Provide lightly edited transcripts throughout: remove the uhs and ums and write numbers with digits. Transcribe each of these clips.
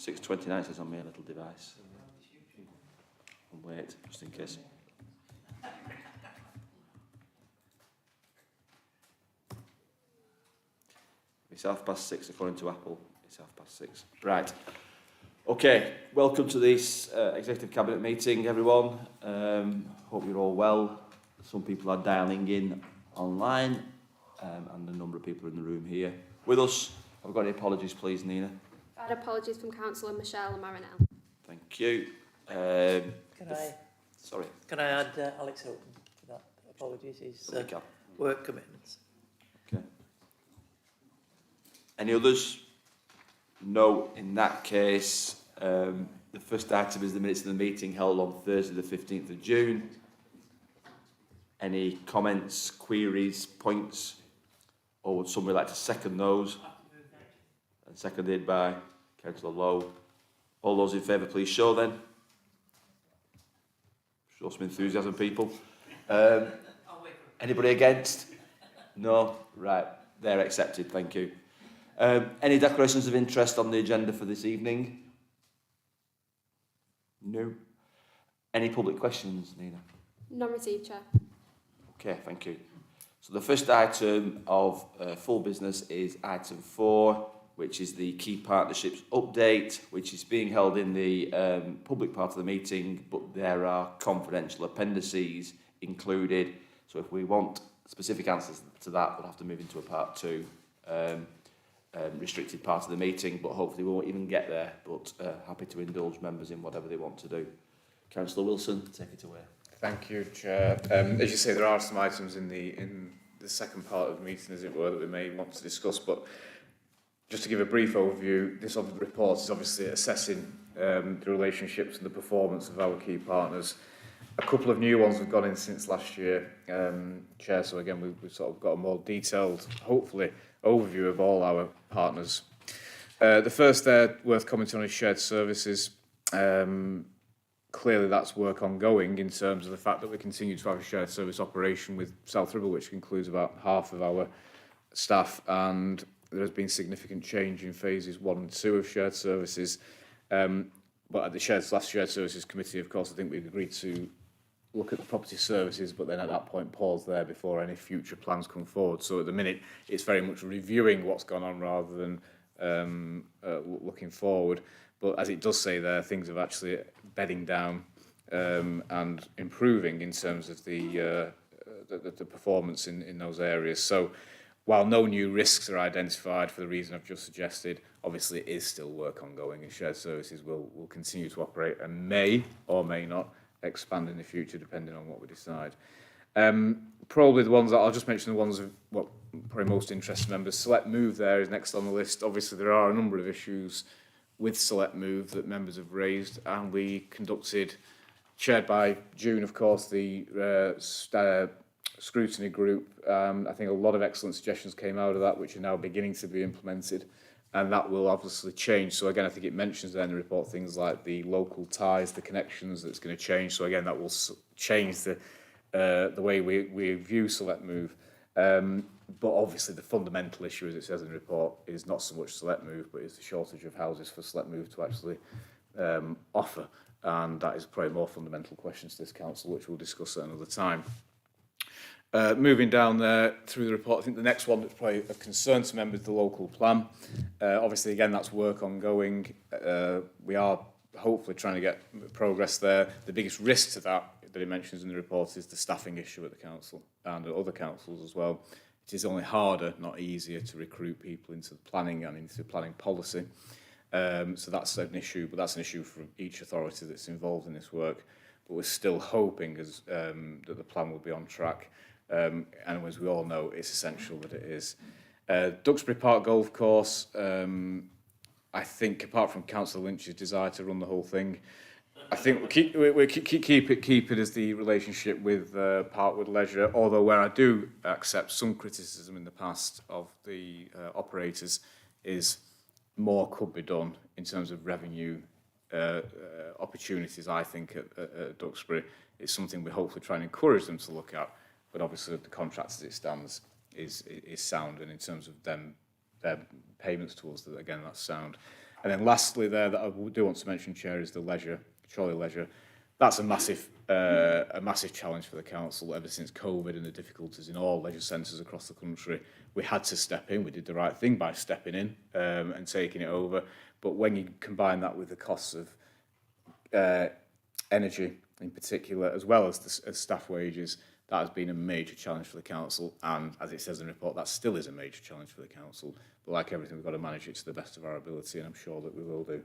6:29 says on my little device. I'll wait, just in case. It's 6:30 according to Apple. It's 6:30. Right. Okay, welcome to this Executive Cabinet meeting, everyone. Hope you're all well. Some people are dialing in online, and a number of people are in the room here with us. Have we got any apologies, please, Nina? I had apologies from Councillor Michelle and Marinelle. Thank you. Sorry. Can I add Alex Hilton to that? Apologies, his work commitments. Okay. Any others? No. In that case, the first item is the minutes of the meeting held on Thursday the 15th of June. Any comments, queries, points? Or would somebody like to second those? And seconded by Councillor Lowe. All those in favour, please show then. Show some enthusiasm, people. Anybody against? No? Right. They're accepted. Thank you. Any declarations of interest on the agenda for this evening? No. Any public questions, Nina? None received, Chair. Okay, thank you. So the first item of full business is item 4, which is the key partnerships update, which is being held in the public part of the meeting, but there are confidential appendices included. So if we want specific answers to that, we'll have to move into a part 2. Restricted part of the meeting, but hopefully we won't even get there, but happy to indulge members in whatever they want to do. Councillor Wilson, take it away. Thank you, Chair. As you say, there are some items in the second part of the meeting, as it were, that we may want to discuss, but just to give a brief overview, this report is obviously assessing the relationships and the performance of our key partners. A couple of new ones have gone in since last year, Chair, so again we've sort of got a more detailed, hopefully, overview of all our partners. The first there, worth commenting on, is shared services. Clearly that's work ongoing in terms of the fact that we continue to have a shared service operation with South Ribble, which includes about half of our staff, and there has been significant change in phases 1 and 2 of shared services. But at the last shared services committee, of course, I think we've agreed to look at the property services, but then at that point pause there before any future plans come forward. So at the minute, it's very much reviewing what's gone on rather than looking forward. But as it does say there, things are actually bedding down and improving in terms of the performance in those areas. So while no new risks are identified for the reason I've just suggested, obviously it is still work ongoing, and shared services will continue to operate and may or may not expand in the future depending on what we decide. Probably the ones that I'll just mention, the ones of what probably most interest members. Select Move there is next on the list. Obviously there are a number of issues with Select Move that members have raised, and we conducted, chaired by June, of course, the scrutiny group. I think a lot of excellent suggestions came out of that, which are now beginning to be implemented, and that will obviously change. So again, I think it mentions there in the report things like the local ties, the connections that's going to change. So again, that will change the way we view Select Move. But obviously the fundamental issue, as it says in the report, is not so much Select Move, but is the shortage of houses for Select Move to actually offer. And that is probably a more fundamental question to this council, which we'll discuss at another time. Moving down there through the report, I think the next one that's probably of concern to members, the local plan. Obviously, again, that's work ongoing. We are hopefully trying to get progress there. The biggest risk to that it mentions in the report is the staffing issue at the council and at other councils as well. It is only harder, not easier, to recruit people into the planning and into planning policy. So that's an issue, but that's an issue for each authority that's involved in this work. But we're still hoping that the plan will be on track. And as we all know, it's essential that it is. Duxbury Park Golf Course, I think apart from Councillor Lynch's desire to run the whole thing, I think we keep it as the relationship with Parkwood Leisure, although where I do accept some criticism in the past of the operators is more could be done in terms of revenue opportunities, I think, at Duxbury. It's something we hopefully try and encourage them to look at, but obviously the contract as it stands is sound, and in terms of them payments to us. That again, that's sound. And then lastly, there that I do want to mention, Chair, is the leisure, Chorley Leisure. That's a massive challenge for the council ever since COVID and the difficulties in all leisure centres across the country. We had to step in. We did the right thing by stepping in and taking it over. But when you combine that with the costs of energy in particular, as well as staff wages, that has been a major challenge for the council. And as it says in the report, that still is a major challenge for the council. But like everything, we've got to manage it to the best of our ability, and I'm sure that we will do.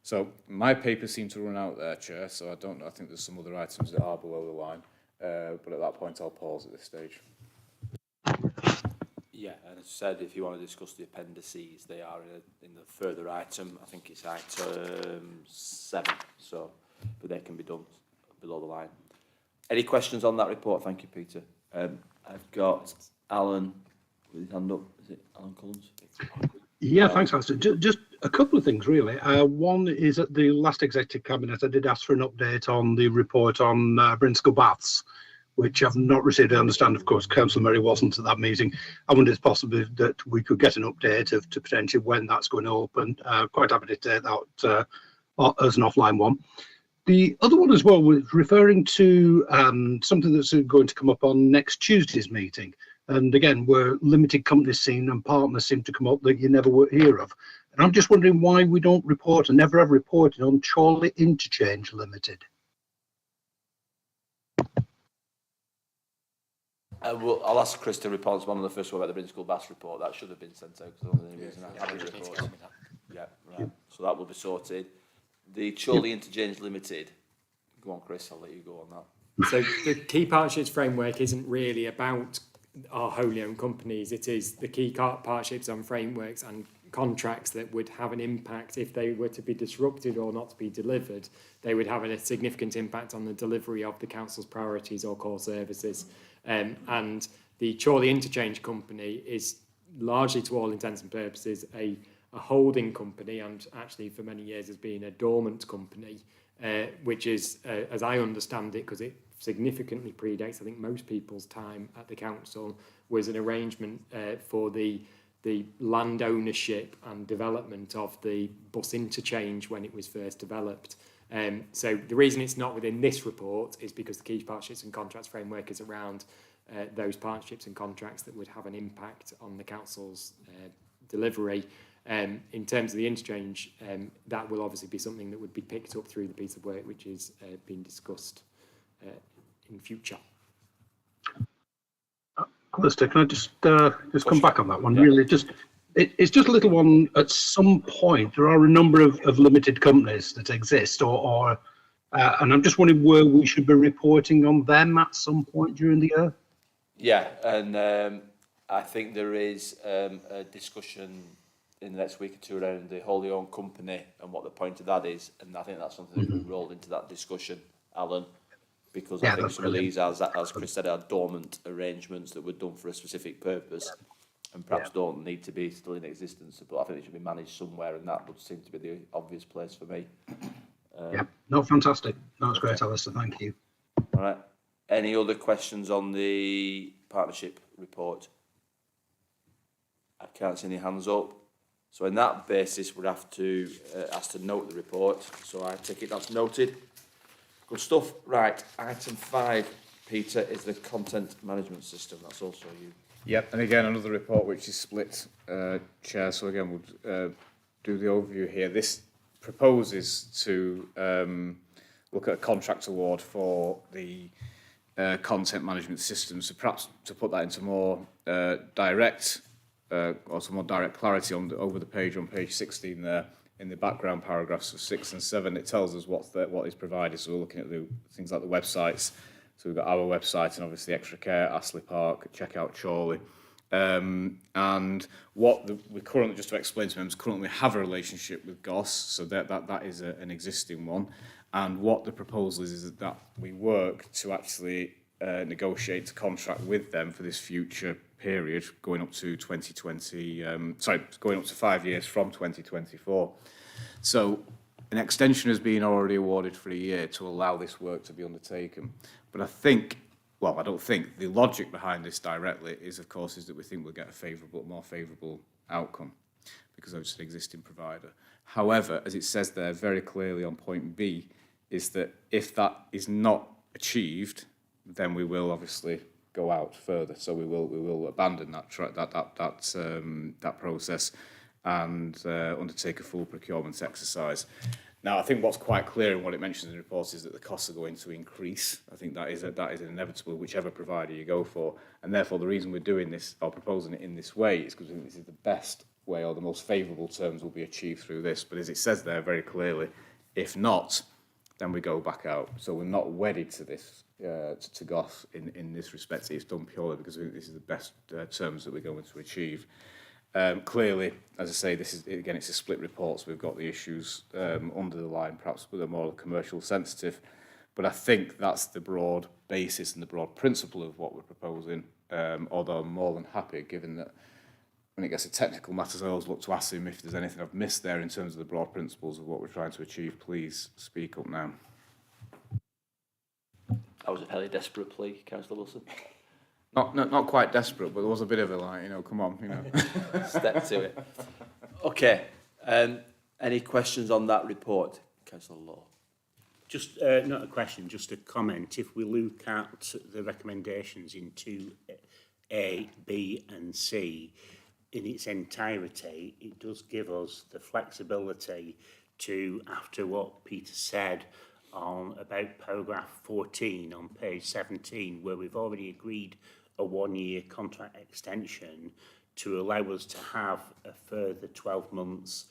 So my papers seem to run out there, Chair, so I don't know. I think there's some other items that are below the line. But at that point, I'll pause at this stage. Yeah, and as I said, if you want to discuss the appendices, they are in the further item. I think it's item 7, so, but they can be done below the line. Any questions on that report? Thank you, Peter. I've got Alan with his hand up. Is it Alan Collins? Yeah, thanks, Alistair. Just a couple of things, really. One is at the last Executive Cabinet, I did ask for an update on the report on Brinscott Baths, which I've not received. I understand, of course, Councillor Murray wasn't at that meeting. I wonder if it's possible that we could get an update of to potentially when that's going to open. Quite happy to take that as an offline one. The other one as well was referring to something that's going to come up on next Tuesday's meeting. And again, where limited companies seen and partners seem to come up that you never would hear of. And I'm just wondering why we don't report and never have reported on Chorley Interchange Limited. I'll ask Chris to respond to one of the first one about the Brinscott Baths report. That should have been sent out because the only reason I haven't reported. Yeah, right. So that will be sorted. The Chorley Interchange Limited. Go on, Chris. I'll let you go on that. So the key partnerships framework isn't really about our wholly owned companies. It is the key partnerships and frameworks and contracts that would have an impact if they were to be disrupted or not to be delivered. They would have a significant impact on the delivery of the council's priorities or core services. And the Chorley Interchange Company is largely, to all intents and purposes, a holding company, and actually for many years has been a dormant company, which is, as I understand it, because it significantly predates, I think, most people's time at the council, was an arrangement for the land ownership and development of the bus interchange when it was first developed. So the reason it's not within this report is because the key partnerships and contracts framework is around those partnerships and contracts that would have an impact on the council's delivery. In terms of the interchange, that will obviously be something that would be picked up through the piece of work which is being discussed in future. Alistair, can I just come back on that one? Yeah. Really, it's just a little one. At some point, there are a number of limited companies that exist, and I'm just wondering where we should be reporting on them at some point during the year. Yeah, and I think there is a discussion in the next week or two around the wholly owned company and what the point of that is, and I think that's something that we rolled into that discussion, Alan, because I think some of these, as Chris said, are dormant arrangements that were done for a specific purpose and perhaps don't need to be still in existence, but I think they should be managed somewhere, and that would seem to be the obvious place for me. No, fantastic. That's great, Alistair. Thank you. All right. Any other questions on the partnership report? I can't see any hands up. So in that basis, we'd have to ask to note the report. So I take it that's noted. Good stuff. Right, item 5, Peter, is the content management system. That's also you. Yep, and again, another report which is split, Chair. So again, we'll do the overview here. This proposes to look at a contract award for the content management system. So perhaps to put that into more direct or some more direct clarity over the page on page 16 there, in the background paragraphs of 6 and 7, it tells us what is provided. So we're looking at the things like the websites. So we've got our website and obviously Extra Care, Astley Park, Check Out Chorley. And what we currently, just to explain to members, currently have a relationship with GOS, so that is an existing one. And what the proposal is that we work to actually negotiate a contract with them for this future period, going up to 2020, going up to 5 years from 2024. So an extension has been already awarded for a year to allow this work to be undertaken. But I don't think, the logic behind this directly is, of course, is that we think we'll get a more favourable outcome. because it's an existing provider. However, as it says there very clearly on point B, is that if that is not achieved, then we will obviously go out further. So we will abandon that process and undertake a full procurement exercise. Now, I think what's quite clear in what it mentions in the report is that the costs are going to increase. I think that is inevitable, whichever provider you go for. And therefore, the reason we're doing this or proposing it in this way is because this is the best way or the most favourable terms will be achieved through this. But as it says there very clearly, if not, then we go back out. So we're not wedded to this, to Goss in this respect. It's done purely because this is the best terms that we're going to achieve. Clearly, as I say, this is again, it's a split report, so we've got the issues under the line, perhaps with a more commercial sensitive. But I think that's the broad basis and the broad principle of what we're proposing. Although I'm more than happy, given that when it gets to technical matters, I always look to ask him if there's anything I've missed there in terms of the broad principles of what we're trying to achieve. Please speak up now. That was a fairly desperate plea, Councillor Wilson. Not quite desperate, but there was a bit of a come on, Step to it. Okay. Any questions on that report, Councillor Law? Just not a question, just a comment. If we look at the recommendations in 2A, B and C in its entirety, it does give us the flexibility to, after what Peter said on about paragraph 14 on page 17, where we've already agreed a 1-year contract extension, to allow us to have a further 12 months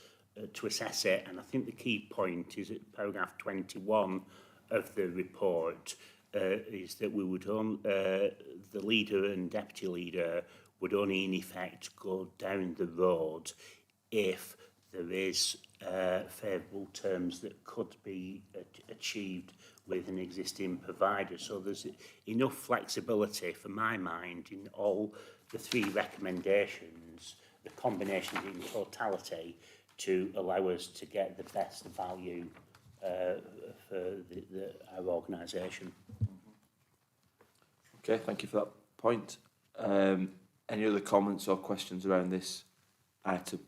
to assess it. And I think the key point is at paragraph 21 of the report is that we would the leader and deputy leader would only in effect go down the road if there is favourable terms that could be achieved with an existing provider. So there's enough flexibility, for my mind, in all the 3 recommendations, the combinations in totality, to allow us to get the best value for our organisation. Okay, thank you for that point. Any other comments or questions around this item?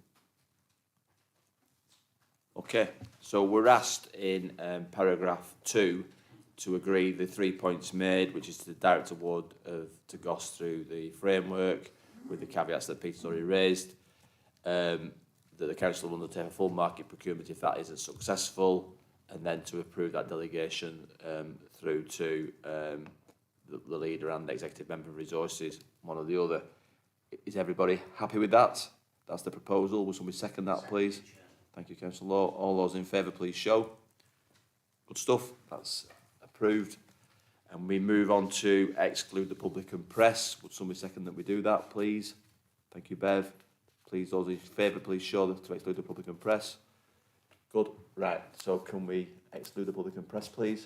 Okay, so we're asked in paragraph 2 to agree the 3 points made, which is the direct award to Goss through the framework, with the caveats that Peter's already raised, that the council will undertake a full market procurement if that isn't successful, and then to approve that delegation through to the leader and the executive member of resources, one or the other. Is everybody happy with that? That's the proposal. Will somebody second that, please? Thank you, Councillor Law. All those in favour, please show. Good stuff. That's approved. And we move on to exclude the public and press. Would somebody second that we do that, please? Thank you, Bev. Please, those in favour, please show to exclude the public and press. Good. Right. So can we exclude the public and press, please?